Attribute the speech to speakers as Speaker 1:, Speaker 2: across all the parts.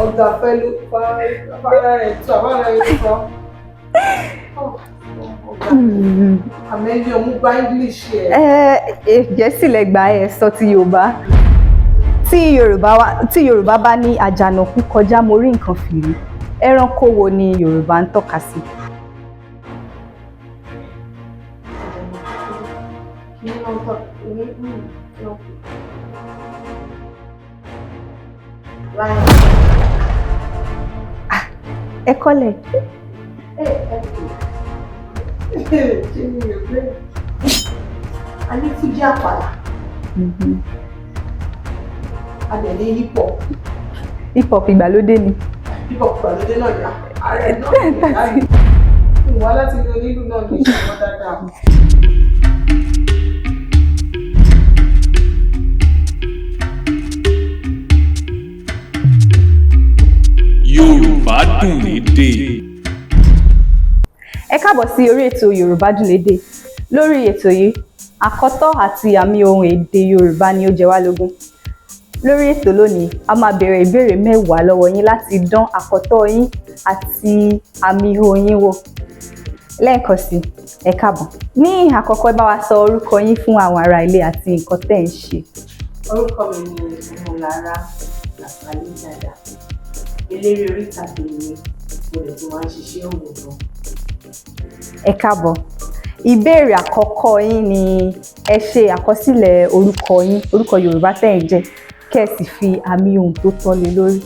Speaker 1: ọ̀gá fẹ́lú fara rẹ̀ tó àbára rẹ̀ sọ. Àmẹ́lí ọmú gba English ẹ̀.
Speaker 2: Gẹ̀ẹ́sì lẹ gbà ẹ sọ ti Yorùbá. Tí Yorùbá bá ní àjànàkú kọjá mo rí nǹkan fìrí, ẹranko wo ni Yorùbá ń tọ́ka sí? Ẹ kọ́lẹ̀.
Speaker 1: A ní fújì àpàlà. A dẹ̀ ní hip hop.
Speaker 2: Hip hop ìgbàlódé ni.
Speaker 1: Hip hop ìgbàlódé náà yá. Ààrẹ náà ní láyé. Ìwà láti lo nílùú náà ní ìṣòro dáadáa.
Speaker 3: Yorùbá Dun Lede.
Speaker 2: Ẹ káàbọ̀ sí orí ètò Yorùbá Dun Lede. Lórí ètò yìí, àkọ́tọ̀ àti àmì ohùn èdè Yorùbá ni ó jẹ wá lógún. Lórí ètò lónìí, a máa bẹ̀rẹ̀ ìbéèrè mẹ́wàá lọ́wọ́ yín láti dán àkọ́tọ̀ yín àti àmì ohùn yín wò. Lẹ́ẹ̀kan sí, ẹ káàbọ̀. Ní àkọ́kọ́, ẹ bá wa sọ orúkọ yín fún àwọn ará ilé àti nǹkan tẹ́ ń ṣe.
Speaker 1: Orúkọ mi ni Omolara dada. Eléré orí ìtàgé ni mo lè tún máa ń ṣiṣẹ́ òwòrán.
Speaker 2: Ẹ káàbọ̀. Ìbéèrè àkọ́kọ́ yín ni ẹ ṣe àkọsílẹ̀ orúkọ yín, orúkọ Yorùbá tẹ́ ẹ jẹ́, kẹ́ ẹ sì fi àmì ohùn tó tọ́ lé lórí.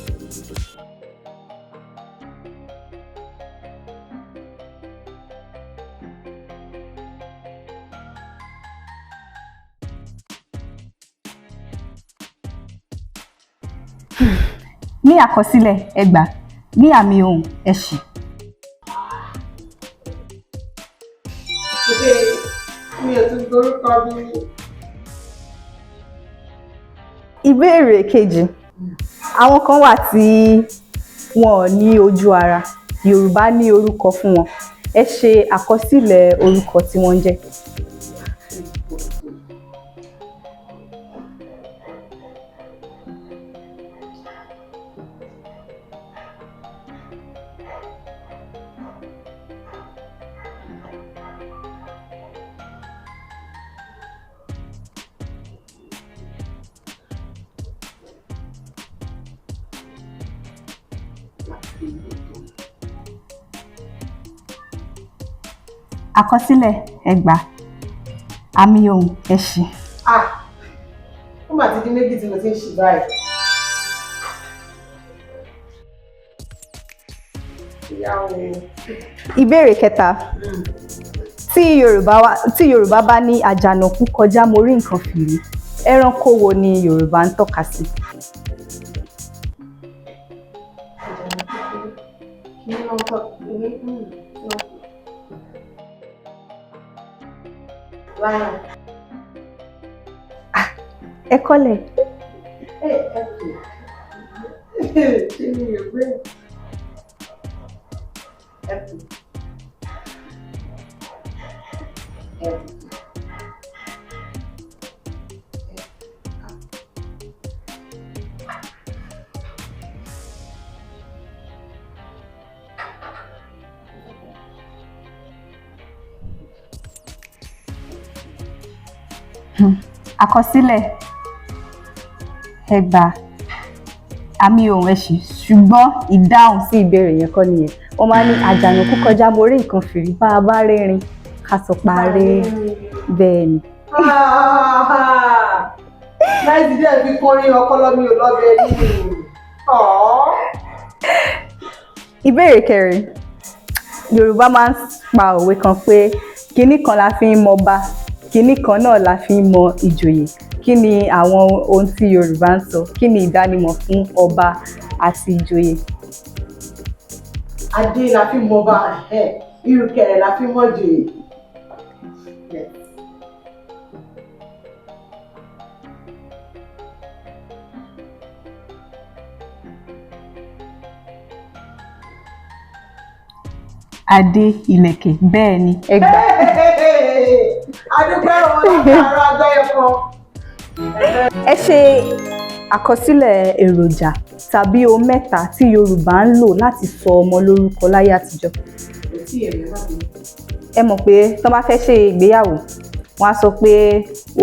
Speaker 2: Ní àkọsílẹ̀ ẹgbàá, ní àmì ohùn ẹ̀ṣì.
Speaker 1: Mi ò tún gbórúkọ mi.
Speaker 2: Ìbéèrè kejì. Àwọn kan wà tí wọn ò ní ojú ara. Yorùbá ní orúkọ fún wọn. Ẹ ṣe àkọsílẹ̀ orúkọ tí wọ́n ń jẹ́. Àkọsílẹ̀ ẹgbàá, àmì ohùn ẹ̀ṣì.
Speaker 1: Ó mà ti di méjì tí mo ti ń ṣì báyìí.
Speaker 2: Ìbéèrè kẹta. Tí Yorùbá bá ní àjànàkú kọjá mo rí nǹkan fìrí, ẹranko wo ni Yorùbá ń tọ́ka sí? Ẹ kọ́lẹ̀. Àkọsílẹ̀ ẹgbàá, àmì ohùn ẹ̀ṣì, ṣùgbọ́n ìdáhùn sí ìbéèrè yẹn kọ́ nìyẹn. Wọ́n máa ní àjànàkú kọjá mo rí nǹkan fìrí, bá a bá rẹ́rìn ká sọ parí. Bẹ́ẹ̀ ni.
Speaker 1: Láìsí díẹ̀ fi kọrin ọpọlọ mi ò lọ́bẹ̀ yìí.
Speaker 2: Ìbéèrè kẹrin. Yorùbá máa ń pa òwe kan pé kinní kan la fi ń mọba, kinní kan náà la fi ń mọ ìjòyè. Kí ni àwọn ohun tí Yorùbá ń sọ? Kí ni ìdánimọ̀ fún ọba àti ìjòyè?
Speaker 1: Adé la fi mọba, ìrùkẹ̀rẹ̀ la fi mọ ìjòyè.
Speaker 2: Adé, ìlẹ̀kẹ̀, bẹ́ẹ̀ ni, ẹgbàá.
Speaker 1: Adúgbò ọmọ láti ara agbẹ́yẹ kan.
Speaker 2: àkọsílẹ̀ èròjà tàbí ohun mẹ́ta tí Yorùbá ń lò láti sọ ọmọ lórúkọ láyé àtijọ́. Ẹ mọ̀ pé tí wọ́n bá fẹ́ ṣe ìgbéyàwó wọ́n á sọ pé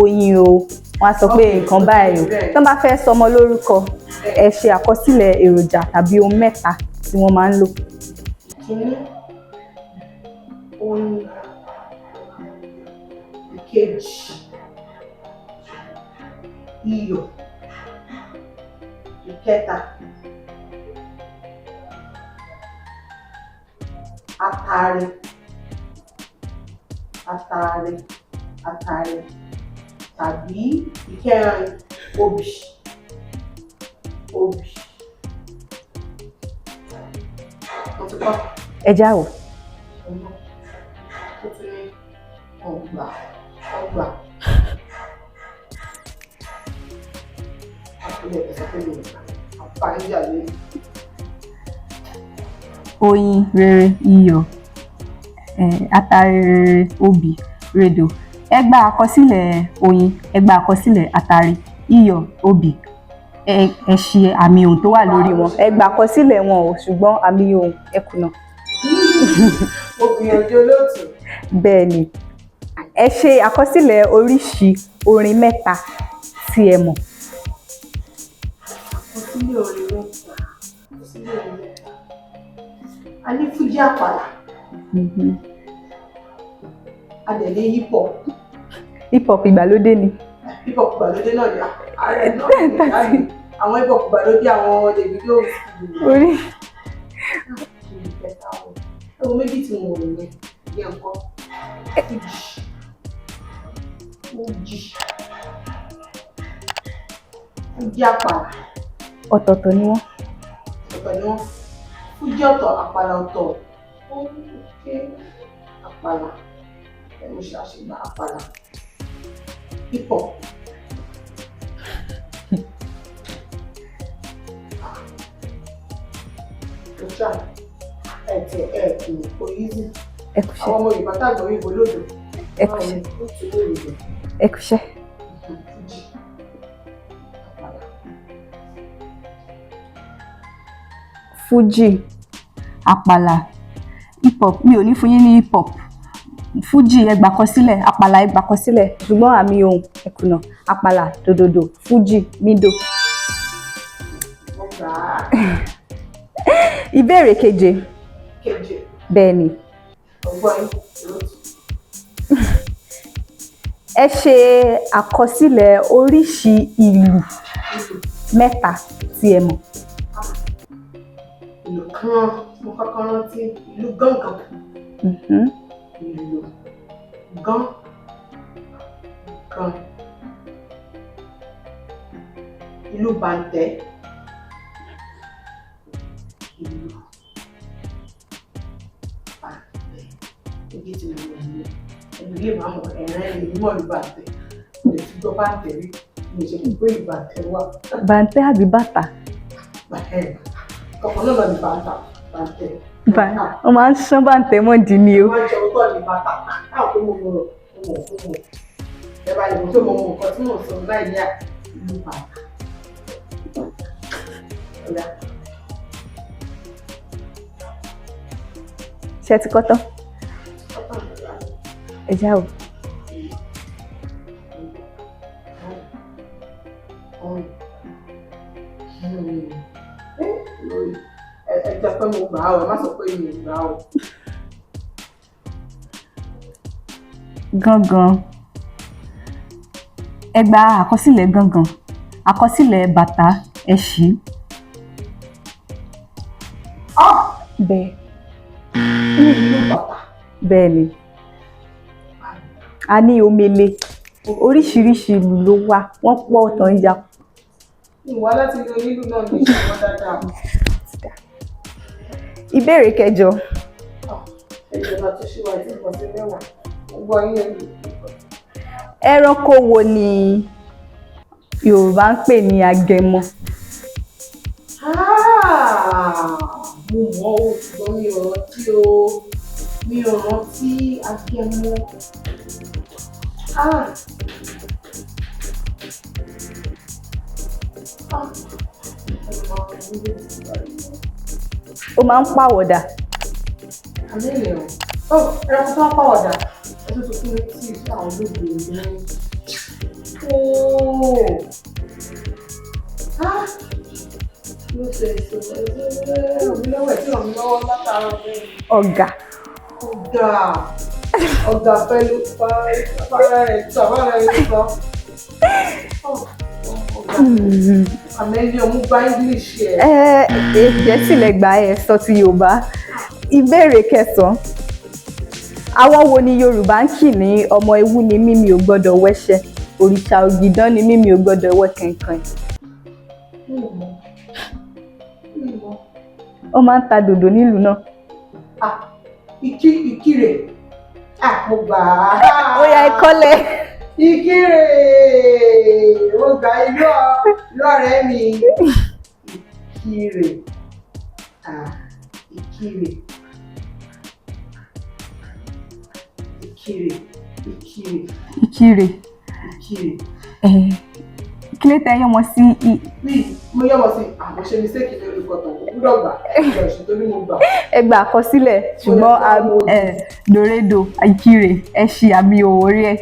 Speaker 2: oyin o, wọ́n á sọ pé nǹkan báyìí o. Tí wọ́n bá fẹ́ sọ ọmọ lórúkọ, ẹ ṣe àkọsílẹ̀ èròjà tàbí ohun mẹ́ta tí wọ́n máa ń lò.
Speaker 1: Ìkíní, oyin. Ìkejì, iyọ̀. Ìkẹta, atare. Tàbí ìkẹrin, obì. Wọ́n ti kọ́.
Speaker 2: Ẹ já o.
Speaker 1: Ó tún ní ọgbà.
Speaker 2: Oyin, rere, iyọ̀, atare, rere, obì, redo. Ẹ gba àkọsílẹ̀ oyin, ẹ gba àkọsílẹ̀ atare, iyọ̀, obì, ẹ ṣe àmì ohùn tó wà lórí wọn. Ẹ gba àkọsílẹ̀ wọn o, ṣùgbọ́n àmì ohùn ẹ kùnà.
Speaker 1: Mo gbìyànjú olóòtú.
Speaker 2: Bẹ́ẹ̀ ni. Ẹ ṣe àkọsílẹ̀ oríṣi orin mẹ́ta tí ẹ mọ̀.
Speaker 1: Àkọsílẹ̀ orin mẹ́ta. A ní Fújì àpàlà. A dẹ̀ ní hip hop.
Speaker 2: Hip hop ìgbàlódé ni.
Speaker 1: Hip hop ìgbàlódé náà ni ààrẹ náà ní ìdáyìí. Àwọn hip hop ìgbàlódé àwọn Davido.
Speaker 2: Orí.
Speaker 1: Ẹ̀wọ̀n méjì tí mo rò yẹn ní ẹ̀kọ́. Fújì àpàlà.
Speaker 2: Ọ̀tọ̀ọ̀tọ̀ ni wọ́n.
Speaker 1: Fújì ọ̀tọ̀, àpàlà ọ̀tọ̀. Àpàlà. Ẹ̀rù ṣàṣìgbà àpàlà. Hip hop. Oyinzi.
Speaker 2: Ẹ kúṣẹ́.
Speaker 1: Àwọn ọmọ Yorùbá tàgbọ̀ Yorùbá lòdò.
Speaker 2: Ẹ kúṣẹ́. Ẹ kúṣẹ́. Fújì, àpàlà, hip hop. Mi ò ní fún yín ní hip hop. Fújì ẹ gbà àkọsílẹ̀, àpàlà ẹ gbà àkọsílẹ̀, ṣùgbọ́n àmì ohùn ẹ kùnà. Àpàlà, dòdòdò, fújì, mídò. Ìbéèrè keje. Bẹ́ẹ̀ ni. Ẹ ṣe àkọsílẹ̀ oríṣi ìlù mẹ́ta tí ẹ mọ̀.
Speaker 1: Ìlù kan mo kọ́kọ́ rántí, ìlù gángan. Ìlù gán. Ìlù bàǹtẹ́. Èyí tí mo mọ̀ ní ẹ̀mí lè máa mọ̀ ẹ̀rẹ́ ìlú mọ̀ ní bàǹtẹ́. Mo lè fi gbọ́ bàǹtẹ́ rí, mo ṣe kí n gbé ìbàǹtẹ́ wá.
Speaker 2: Bàǹtẹ́ àbí bàtà?
Speaker 1: Ọ̀pọ̀ náà ní bàǹtẹ́.
Speaker 2: Wọ́n máa ń ṣán bàǹtẹ́ mọ́ di ni o.
Speaker 1: Wọ́n jẹ́ ọkọ̀ ní bàtà. Káwọn tó mọ̀ mọ̀. Ẹ bá lè mọ̀ pé mo mọ̀ nǹkan tí mò ń sọ láì ní ìlú bàtà.
Speaker 2: Ṣé ẹ ti kọ́ tán? Ẹ já o.
Speaker 1: Ẹ jẹ́ pé mo gbà á o, ẹ má sọ pé mi ò gbà á o.
Speaker 2: Gángan. Ẹ gba àkọsílẹ̀ gángan. Àkọsílẹ̀ bàtà ẹ̀ṣí. Bẹ́ẹ̀. Bẹ́ẹ̀ ni. A ní omele. Oríṣiríṣi ìlù ló wà. Wọ́n pọ̀ tán ya.
Speaker 1: Ìwà láti lo nílùú náà ní ìṣòro dáadáa.
Speaker 2: Ìbéèrè kẹjọ.
Speaker 1: Ìjọba tó ṣíwá ìtì nǹkan sí mẹ́wàá. Mo gbọ́ yín ẹ̀lú.
Speaker 2: Ẹranko wo ni Yorùbá ń pè ní agẹmọ?
Speaker 1: Mo mọ̀ ọ́ ṣùgbọ́n mi ò rántí agẹmọ.
Speaker 2: Ó máa ń pàwọ̀dà.
Speaker 1: Àmì ènìyàn. Ẹranko tó ń pàwọ̀dà. Ẹ tó fún mi tí àwọn olóògbé ní. Ló ṣe òmìnira tí òun lọ́wọ́ látara ọ̀gbìn.
Speaker 2: Ọ̀gà.
Speaker 1: Ọ̀gá pẹ̀lú fara rẹ̀ tó àbára rẹ̀ sọ. Àmẹ́lí ọmú gba English ẹ̀.
Speaker 2: Gẹ̀ẹ́sì lẹ́gbà ẹ̀ sọ ti Yorùbá. Ìbéèrè 9. Àwọn wo ni Yorùbá ń kì ní ọmọ ewu ni mí mi ò gbọ́dọ̀ wẹ́ṣẹ́, òrìṣà ògìdán ni mí mi ò gbọ́dọ̀ wẹ́ kànkàn. Ó máa ń ta dòdò nílùú náà.
Speaker 1: Ìkirè. Mo gbà á.
Speaker 2: Ó yá ẹ kọ́lẹ̀.
Speaker 1: Ìkirè. Mo gbà ìlú ọ̀rẹ́ mi. Ìkirè. Ìkirè.
Speaker 2: Kí ló tẹ yán mọ sí i?
Speaker 1: Mo yán mọ sí àwọn ṣe mistake ní olùkọ́ tó gbúdọ̀ gbà ẹ̀ṣẹ̀ tó ní mo gbà.
Speaker 2: Ẹ gbà àkọsílẹ̀ ṣùgbọ́n dòrédò Ìkirè ẹ ṣì àmì orí ẹ̀.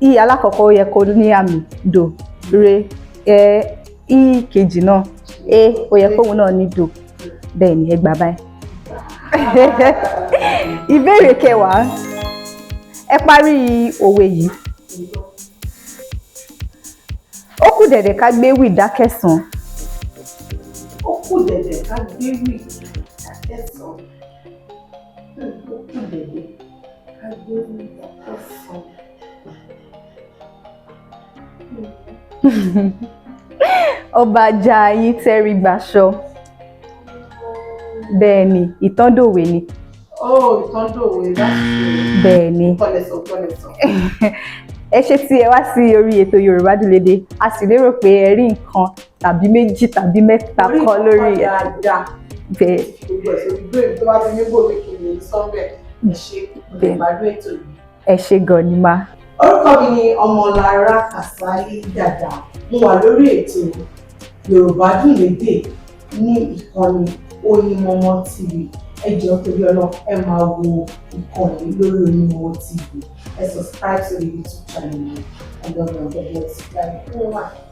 Speaker 2: I alákọ̀ọ́kọ́ ó yẹ kó ní àmì dò re I kejì náà ó yẹ kóun náà ní dò bẹ́ẹ̀ ni ẹ gbà báyìí. Ìbéèrè 10. Ẹ parí òwe yìí. Ó kù dẹ̀dẹ̀ ká gbé wì dákẹ́sàn.
Speaker 1: Ó kù dẹ̀dẹ̀ ká gbé wì dákẹ́sàn. Ó kù dẹ̀dẹ̀ ká gbé wì dákẹ́sàn.
Speaker 2: Ọba ajá yín tẹ́rí gbaṣọ. Bẹ́ẹ̀ ni, ìtàndòwe ni.
Speaker 1: Ìtàndòwe láti
Speaker 2: bẹ́ẹ̀ ni.
Speaker 1: Tọ́lẹ̀sọ.
Speaker 2: Ẹ ṣé tí ẹ wá sí orí ètò Yorùbá Dun Lede. A sì lérò pé ẹ rí nǹkan tàbí méjì tàbí mẹ́ta kọ́ lórí ẹ̀. Bẹ́ẹ̀.
Speaker 1: Gbogbo ẹ̀sọ́ ìgbé tó bá ti ní gbòmí kìíní sọ́bẹ̀ ẹ ṣé ìgbàdún ètò yìí.
Speaker 2: Ẹ ṣé gan ni ma.
Speaker 1: Orúkọ mi ni Omolara Kasali Dada. Mo wà lórí ètò Yorùbá Dun Lede ní ìkànnì Oyinmomo TV. Ẹ jọ̀ọ́ torí Ọlọ́run ẹ máa wo ìkànnì lórí Oyinmomo TV. Ẹ subscribe to the YouTube channel yìí. I love you. God bless you.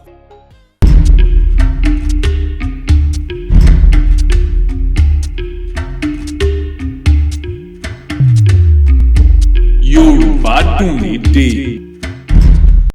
Speaker 3: Yorùbá Dun Lede.